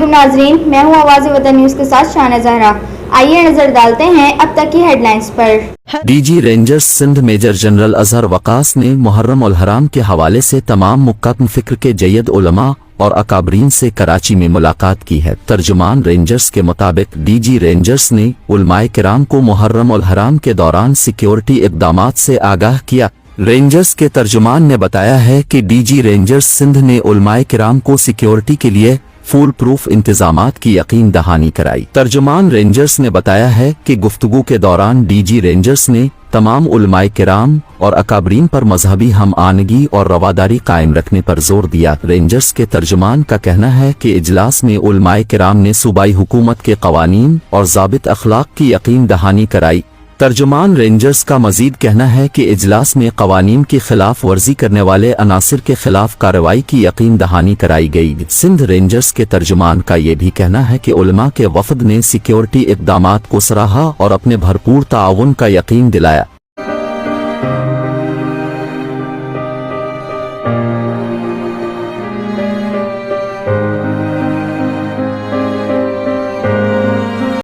अस्सलामुअलैकुम नाजरीन, मैं हूँ आवाज़ वतन न्यूज़ के साथ शाना जहरा। आइए नजर डालते हैं अब तक की हेडलाइंस पर। DG rangers Sindh major general Azhar Waqas ने मुहर्रम उल हराम के हवाले से तमाम मुक्काम फिक्र के जयद उलमा और अकाबरीन से कराची में मुलाकात की है। तर्जुमान रेंजर्स के मुताबिक डीजी रेंजर्स ने उलमाए किराम को मुहर्रम उल हराम के दौरान सिक्योरिटी इक़दामात से आगाह किया। रेंजर्स के तर्जुमान ने बताया है कि डीजी रेंजर्स सिंध ने उलमाए किराम को सिक्योरिटी के लिए फुल प्रूफ इंतजामात की यकीन दहानी कराई। तर्जुमान रेंजर्स ने बताया है कि गुफ्तगू के दौरान डीजी रेंजर्स ने तमाम उलमाए किराम और अकाबरीन पर मजहबी हम आनगी और रवादारी कायम रखने पर जोर दिया। रेंजर्स के तर्जुमान का कहना है कि इजलास में उलमाए किराम ने सूबाई हुकूमत के कवानीन और ज़ाबित अखलाक की यकीन दहानी कराई। तर्जुमान रेंजर्स का मजीद कहना है कि इजलास में कवानीन की खिलाफ वर्जी करने वाले अनासिर के खिलाफ कार्रवाई की यकीन दहानी कराई गई। सिंध रेंजर्स के तर्जुमान का ये भी कहना है कि उलमा के वफद ने सिक्योरिटी इक़दामात को सराहा और अपने भरपूर ताउन का यकीन दिलाया।